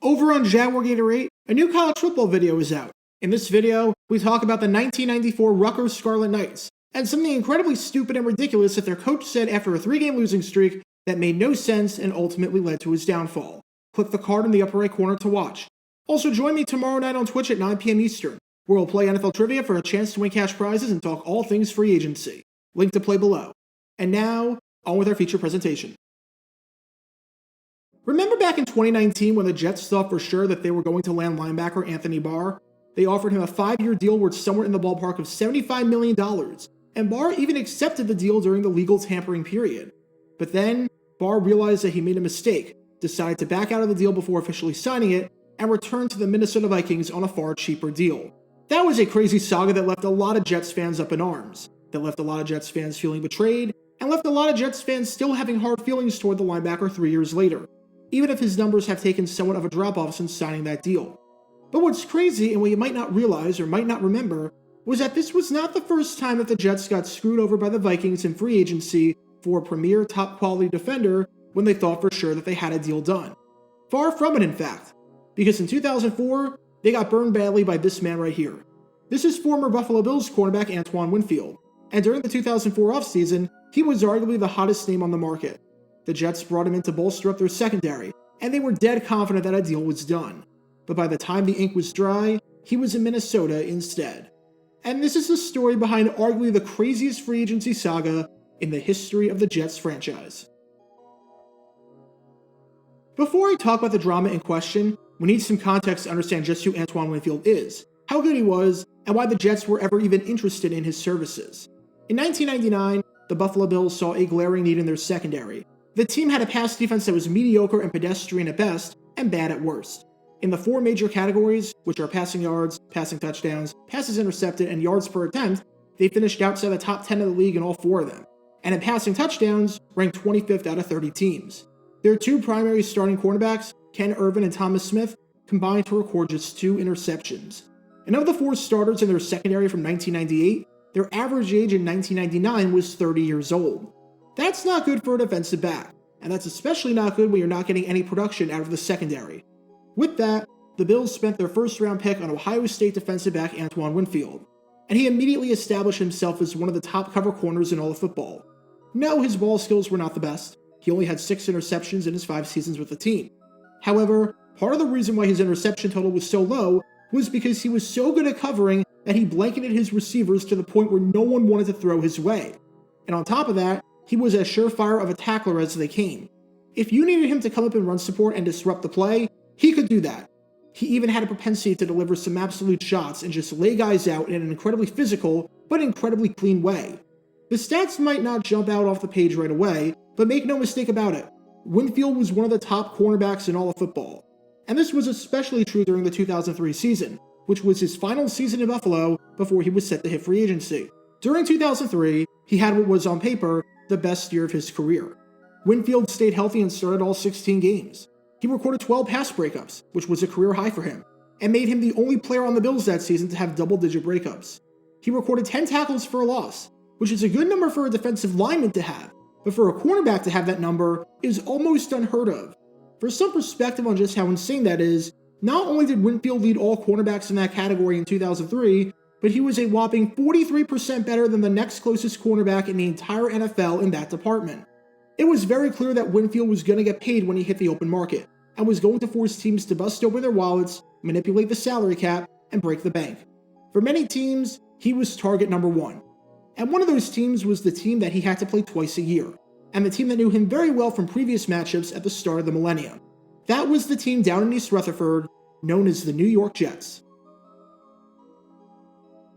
Over on Jaguar Gator 8, a new college football video is out. In this video, we talk about the 1994 Rutgers Scarlet Knights, and something incredibly stupid and ridiculous that their coach said after a 3-game losing streak that made no sense and ultimately led to his downfall. Click the card in the upper right corner to watch. Also join me tomorrow night on Twitch at 9 p.m. Eastern, where we'll play NFL Trivia for a chance to win cash prizes and talk all things free agency. Link to play below. And now, on with our feature presentation. Remember back in 2019 when the Jets thought for sure that they were going to land linebacker Anthony Barr? They offered him a 5-year deal worth somewhere in the ballpark of $75 million, and Barr even accepted the deal during the legal tampering period. But then, Barr realized that he made a mistake, decided to back out of the deal before officially signing it, and returned to the Minnesota Vikings on a far cheaper deal. That was a crazy saga that left a lot of Jets fans up in arms, that left a lot of Jets fans feeling betrayed, and left a lot of Jets fans still having hard feelings toward the linebacker 3 years later, even if his numbers have taken somewhat of a drop-off since signing that deal. But what's crazy, and what you might not realize or might not remember, was that this was not the first time that the Jets got screwed over by the Vikings in free agency for a premier top-quality defender when they thought for sure that they had a deal done. Far from it, in fact, because in 2004, they got burned badly by this man right here. This is former Buffalo Bills cornerback Antoine Winfield, and during the 2004 offseason, he was arguably the hottest name on the market. The Jets brought him in to bolster up their secondary, and they were dead confident that a deal was done. But by the time the ink was dry, he was in Minnesota instead. And this is the story behind arguably the craziest free agency saga in the history of the Jets franchise. Before I talk about the drama in question, we need some context to understand just who Antoine Winfield is, how good he was, and why the Jets were ever even interested in his services. In 1999, the Buffalo Bills saw a glaring need in their secondary. The team had a pass defense that was mediocre and pedestrian at best, and bad at worst. In the 4 major categories, which are passing yards, passing touchdowns, passes intercepted, and yards per attempt, they finished outside the top 10 of the league in all 4 of them. And in passing touchdowns, ranked 25th out of 30 teams. Their 2 primary starting cornerbacks, Ken Irvin and Thomas Smith, combined to record just 2 interceptions. And of the 4 starters in their secondary from 1998, their average age in 1999 was 30 years old. That's not good for a defensive back, and that's especially not good when you're not getting any production out of the secondary. With that, the Bills spent their first-round pick on Ohio State defensive back Antoine Winfield, and he immediately established himself as one of the top cover corners in all of football. No, his ball skills were not the best. He only had 6 interceptions in his 5 seasons with the team. However, part of the reason why his interception total was so low was because he was so good at covering that he blanketed his receivers to the point where no one wanted to throw his way. And on top of that, he was as surefire of a tackler as they came. If you needed him to come up and run support and disrupt the play, he could do that. He even had a propensity to deliver some absolute shots and just lay guys out in an incredibly physical, but incredibly clean way. The stats might not jump out off the page right away, but make no mistake about it, Winfield was one of the top cornerbacks in all of football. And this was especially true during the 2003 season, which was his final season in Buffalo before he was set to hit free agency. During 2003, he had what was on paper the best year of his career. Winfield stayed healthy and started all 16 games. He recorded 12 pass breakups, which was a career high for him, and made him the only player on the Bills that season to have double-digit breakups. He recorded 10 tackles for a loss, which is a good number for a defensive lineman to have, but for a cornerback to have that number is almost unheard of. For some perspective on just how insane that is, not only did Winfield lead all cornerbacks in that category in 2003, but he was a whopping 43% better than the next closest cornerback in the entire NFL in that department. It was very clear that Winfield was going to get paid when he hit the open market, and was going to force teams to bust open their wallets, manipulate the salary cap, and break the bank. For many teams, he was target number 1. And one of those teams was the team that he had to play twice a year, and the team that knew him very well from previous matchups at the start of the millennium. That was the team down in East Rutherford, known as the New York Jets.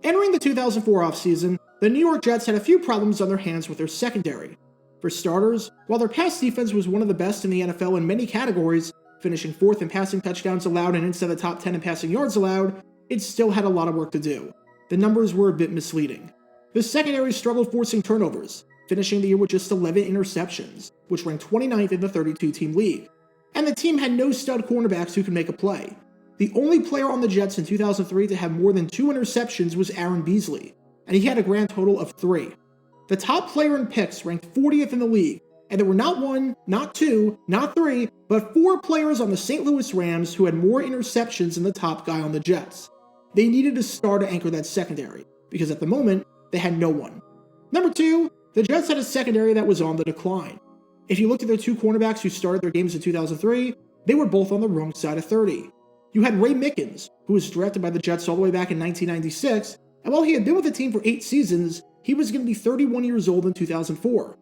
Entering the 2004 offseason, the New York Jets had a few problems on their hands with their secondary. For starters, while their pass defense was one of the best in the NFL in many categories, finishing 4th in passing touchdowns allowed and inside the top 10 in passing yards allowed, it still had a lot of work to do. The numbers were a bit misleading. The secondary struggled forcing turnovers, finishing the year with just 11 interceptions, which ranked 29th in the 32-team league. And the team had no stud cornerbacks who could make a play. The only player on the Jets in 2003 to have more than 2 interceptions was Aaron Beasley, and he had a grand total of 3. The top player in picks ranked 40th in the league, and there were not one, not two, not three, but 4 players on the St. Louis Rams who had more interceptions than the top guy on the Jets. They needed a star to anchor that secondary, because at the moment, they had no one. Number 2, the Jets had a secondary that was on the decline. If you looked at their 2 cornerbacks who started their games in 2003, they were both on the wrong side of 30. You had Ray Mickens, who was drafted by the Jets all the way back in 1996, and while he had been with the team for 8 seasons, he was going to be 31 years old in 2004.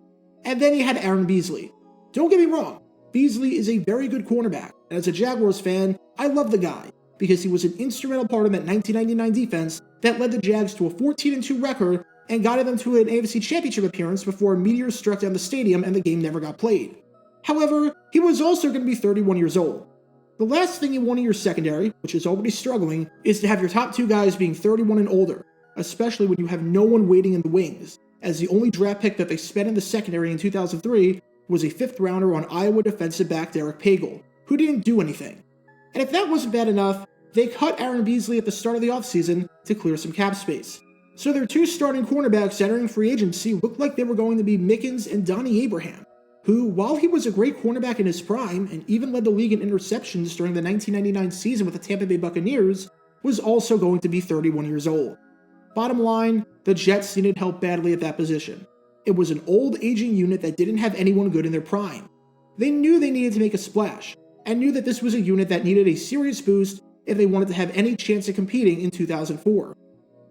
And then you had Aaron Beasley. Don't get me wrong, Beasley is a very good cornerback, and as a Jaguars fan, I love the guy, because he was an instrumental part of that 1999 defense that led the Jags to a 14-2 record and got them to an AFC Championship appearance before a meteor struck down the stadium and the game never got played. However, he was also going to be 31 years old. The last thing you want in your secondary, which is already struggling, is to have your top 2 guys being 31 and older, especially when you have no one waiting in the wings, as the only draft pick that they spent in the secondary in 2003 was a 5th rounder on Iowa defensive back Derek Pagel, who didn't do anything. And if that wasn't bad enough, they cut Aaron Beasley at the start of the offseason to clear some cap space. So their 2 starting cornerbacks entering free agency looked like they were going to be Mickens and Donnie Abraham, who, while he was a great cornerback in his prime and even led the league in interceptions during the 1999 season with the Tampa Bay Buccaneers, was also going to be 31 years old. Bottom line, the Jets needed help badly at that position. It was an old, aging unit that didn't have anyone good in their prime. They knew they needed to make a splash, and knew that this was a unit that needed a serious boost if they wanted to have any chance of competing in 2004.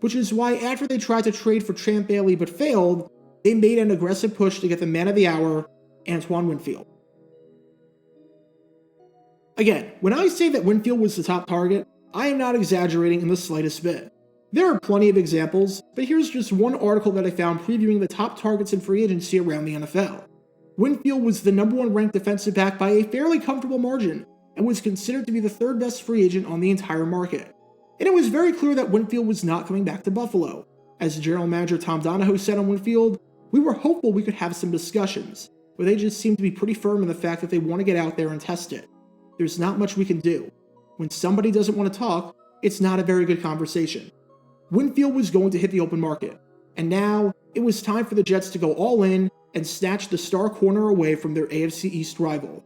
Which is why after they tried to trade for Champ Bailey but failed, they made an aggressive push to get the man of the hour, Antoine Winfield. Again, when I say that Winfield was the top target, I am not exaggerating in the slightest bit. There are plenty of examples, but here's just one article that I found previewing the top targets in free agency around the NFL. Winfield was the number 1 ranked defensive back by a fairly comfortable margin, and was considered to be the 3rd best free agent on the entire market. And it was very clear that Winfield was not coming back to Buffalo. As general manager Tom Donahoe said on Winfield, "We were hopeful we could have some discussions, but they just seem to be pretty firm in the fact that they want to get out there and test it. There's not much we can do. When somebody doesn't want to talk, it's not a very good conversation." Winfield was going to hit the open market, and now it was time for the Jets to go all in and snatch the star corner away from their AFC East rival.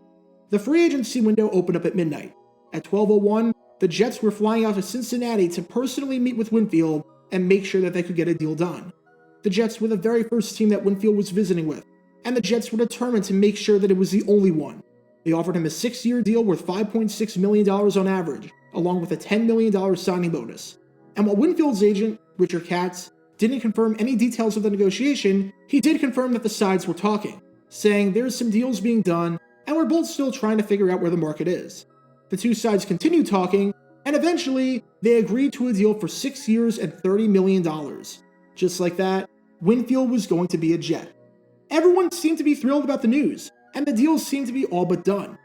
The free agency window opened up at midnight. At 12:01, the Jets were flying out to Cincinnati to personally meet with Winfield and make sure that they could get a deal done. The Jets were the very first team that Winfield was visiting with, and the Jets were determined to make sure that it was the only one. They offered him a 6-year deal worth $5.6 million on average, along with a $10 million signing bonus. And while Winfield's agent, Richard Katz, didn't confirm any details of the negotiation, he did confirm that the sides were talking, saying there's some deals being done, and we're both still trying to figure out where the market is. The 2 sides continued talking, and eventually, they agreed to a deal for 6 years and $30 million. Just like that, Winfield was going to be a Jet. Everyone seemed to be thrilled about the news, and the deal seemed to be all but done.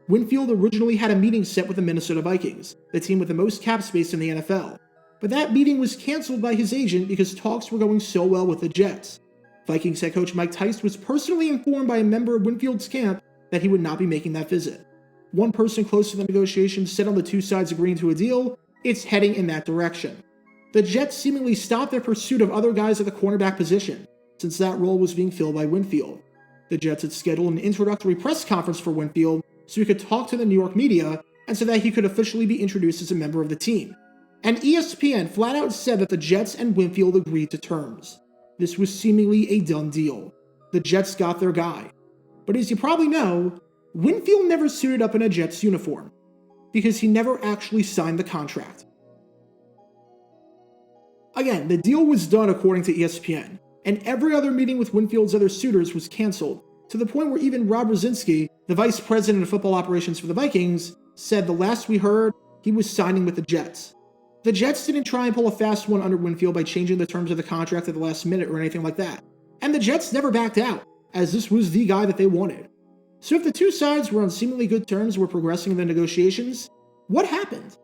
Winfield originally had a meeting set with the Minnesota Vikings, the team with the most cap space in the NFL. But that meeting was canceled by his agent because talks were going so well with the Jets. Vikings head coach Mike Tice was personally informed by a member of Winfield's camp that he would not be making that visit. One person close to the negotiations said on the 2 sides agreeing to a deal, it's heading in that direction. The Jets seemingly stopped their pursuit of other guys at the cornerback position, since that role was being filled by Winfield. The Jets had scheduled an introductory press conference for Winfield so he could talk to the New York media and so that he could officially be introduced as a member of the team. And ESPN flat out said that the Jets and Winfield agreed to terms. This was seemingly a done deal. The Jets got their guy. But as you probably know, Winfield never suited up in a Jets uniform, because he never actually signed the contract. Again, the deal was done according to ESPN, and every other meeting with Winfield's other suitors was canceled, to the point where even Rob Brzezinski, the vice president of football operations for the Vikings, said the last we heard, he was signing with the Jets. The Jets didn't try and pull a fast one under Winfield by changing the terms of the contract at the last minute or anything like that. And the Jets never backed out, as this was the guy that they wanted. So if the 2 sides were on seemingly good terms and were progressing in the negotiations, what happened?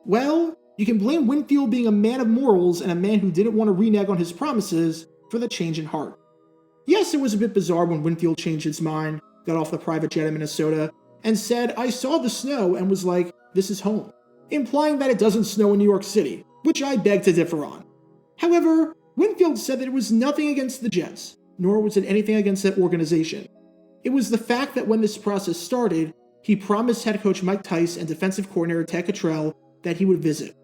Well, you can blame Winfield being a man of morals and a man who didn't want to renege on his promises for the change in heart. Yes, it was a bit bizarre when Winfield changed his mind, got off the private jet in Minnesota, and said, "I saw the snow," and was like, "This is home," implying that it doesn't snow in New York City, which I beg to differ on. However, Winfield said that it was nothing against the Jets, nor was it anything against that organization. It was the fact that when this process started, he promised head coach Mike Tice and defensive coordinator Ted Cottrell that he would visit.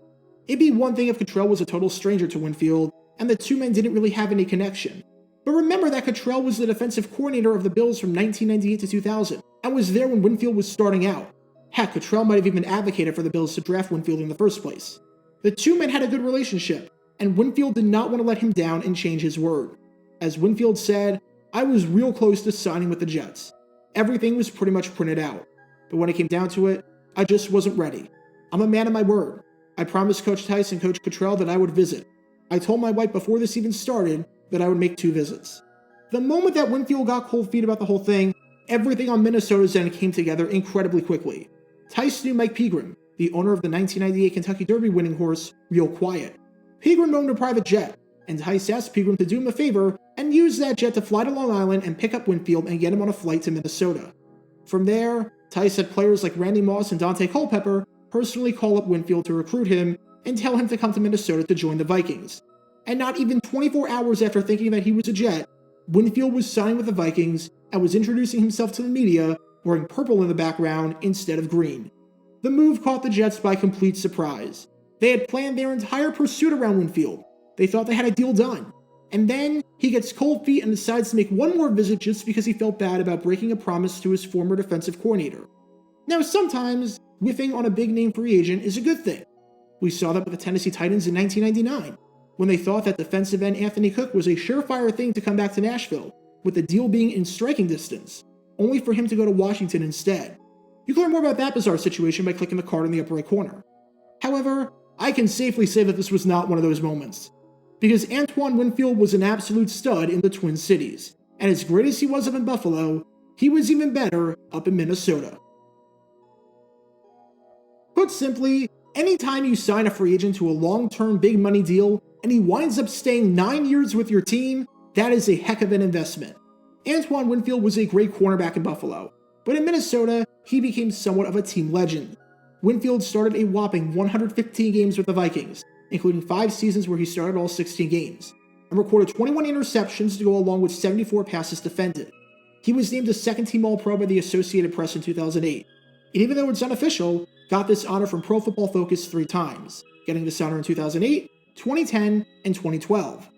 It'd be one thing if Cottrell was a total stranger to Winfield, and the two men didn't really have any connection. But remember that Cottrell was the defensive coordinator of the Bills from 1998 to 2000, and was there when Winfield was starting out. Heck, Cottrell might have even advocated for the Bills to draft Winfield in the first place. The two men had a good relationship, and Winfield did not want to let him down and change his word. As Winfield said, "I was real close to signing with the Jets. Everything was pretty much printed out. But when it came down to it, I just wasn't ready. I'm a man of my word. I promised Coach Tice and Coach Cottrell that I would visit. I told my wife before this even started that I would make 2 visits." The moment that Winfield got cold feet about the whole thing, everything on Minnesota's end came together incredibly quickly. Tice knew Mike Pegram, the owner of the 1998 Kentucky Derby winning horse, real quiet. Pegram owned a private jet, and Tice asked Pegram to do him a favor and use that jet to fly to Long Island and pick up Winfield and get him on a flight to Minnesota. From there, Tice had players like Randy Moss and Dante Culpepper personally call up Winfield to recruit him and tell him to come to Minnesota to join the Vikings. And not even 24 hours after thinking that he was a Jet, Winfield was signing with the Vikings and was introducing himself to the media wearing purple in the background instead of green. The move caught the Jets by complete surprise. They had planned their entire pursuit around Winfield. They thought they had a deal done. And then he gets cold feet and decides to make one more visit just because he felt bad about breaking a promise to his former defensive coordinator. Now, sometimes whiffing on a big-name free agent is a good thing. We saw that with the Tennessee Titans in 1999, when they thought that defensive end Anthony Cook was a surefire thing to come back to Nashville, with the deal being in striking distance, only for him to go to Washington instead. You can learn more about that bizarre situation by clicking the card in the upper right corner. However, I can safely say that this was not one of those moments, because Antoine Winfield was an absolute stud in the Twin Cities, and as great as he was up in Buffalo, he was even better up in Minnesota. Put simply, anytime you sign a free agent to a long-term big money deal and he winds up staying 9 years with your team, that is a heck of an investment. Antoine Winfield was a great cornerback in Buffalo, but in Minnesota, he became somewhat of a team legend. Winfield started a whopping 115 games with the Vikings, including 5 seasons where he started all 16 games, and recorded 21 interceptions to go along with 74 passes defended. He was named a second-team All-Pro by the Associated Press in 2008, and even though it's unofficial, got this honor from Pro Football Focus 3 times, getting this honor in 2008, 2010, and 2012.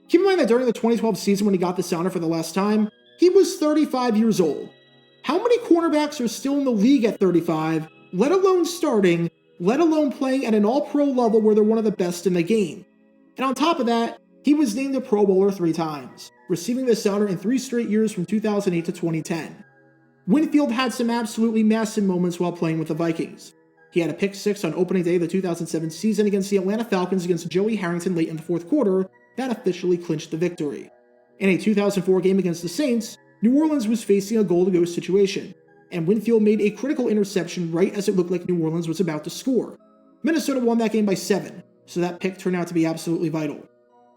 Keep in mind that during the 2012 season when he got this honor for the last time, he was 35 years old. How many cornerbacks are still in the league at 35, let alone starting, let alone playing at an all-pro level where they're one of the best in the game? And on top of that, he was named a Pro Bowler 3 times, receiving this honor in 3 straight years from 2008 to 2010. Winfield had some absolutely massive moments while playing with the Vikings. He had a pick 6 on opening day of the 2007 season against the Atlanta Falcons against Joey Harrington late in the 4th quarter that officially clinched the victory. In a 2004 game against the Saints, New Orleans was facing a goal-to-go situation, and Winfield made a critical interception right as it looked like New Orleans was about to score. Minnesota won that game by 7, so that pick turned out to be absolutely vital.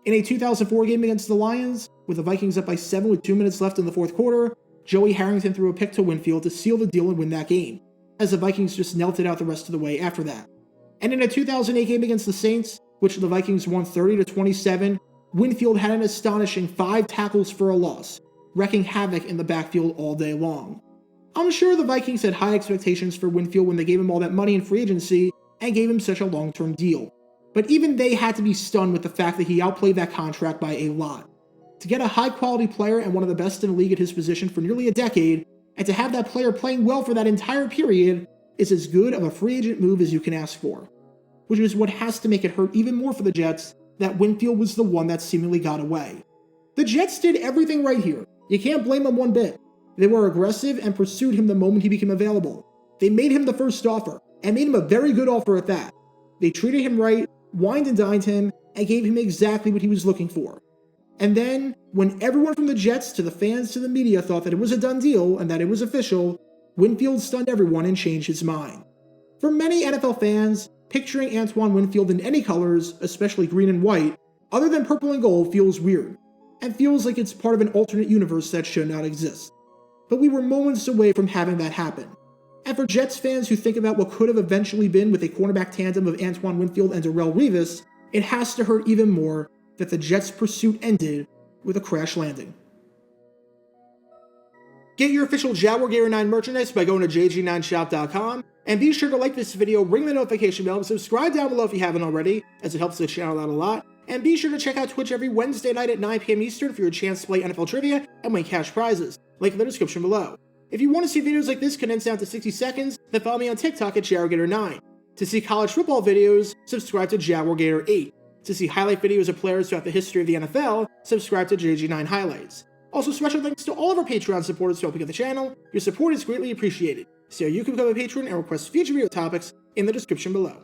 In a 2004 game against the Lions, with the Vikings up by 7 with 2 minutes left in the 4th quarter, Joey Harrington threw a pick to Winfield to seal the deal and win that game, as the Vikings just knelt it out the rest of the way after that. And in a 2008 game against the Saints, which the Vikings won 30-27, Winfield had an astonishing 5 tackles for a loss, wreaking havoc in the backfield all day long. I'm sure the Vikings had high expectations for Winfield when they gave him all that money in free agency and gave him such a long-term deal, but even they had to be stunned with the fact that he outplayed that contract by a lot. To get a high-quality player and one of the best in the league at his position for nearly a decade, and to have that player playing well for that entire period, is as good of a free agent move as you can ask for. Which is what has to make it hurt even more for the Jets that Winfield was the one that seemingly got away. The Jets did everything right here. You can't blame them one bit. They were aggressive and pursued him the moment he became available. They made him the first offer, and made him a very good offer at that. They treated him right, wined and dined him, and gave him exactly what he was looking for. And then, when everyone from the Jets to the fans to the media thought that it was a done deal and that it was official, Winfield stunned everyone and changed his mind. For many NFL fans, picturing Antoine Winfield in any colors, especially green and white, other than purple and gold feels weird, and feels like it's part of an alternate universe that should not exist. But we were moments away from having that happen. And for Jets fans who think about what could have eventually been with a cornerback tandem of Antoine Winfield and Darrelle Revis, it has to hurt even more that the Jets' pursuit ended with a crash landing. Get your official Jaguar Gator 9 merchandise by going to jg9shop.com, and be sure to like this video, ring the notification bell, and subscribe down below if you haven't already, as it helps the channel out a lot. And be sure to check out Twitch every Wednesday night at 9 p.m. Eastern for your chance to play NFL trivia and win cash prizes. Link in the description below. If you want to see videos like this condensed down to 60 seconds, then follow me on TikTok at Jaguar Gator 9. To see college football videos, subscribe to Jaguar Gator 8. To see highlight videos of players throughout the history of the NFL, subscribe to JG9 Highlights. Also, special thanks to all of our Patreon supporters for helping out the channel. Your support is greatly appreciated. So you can become a patron and request future video topics in the description below.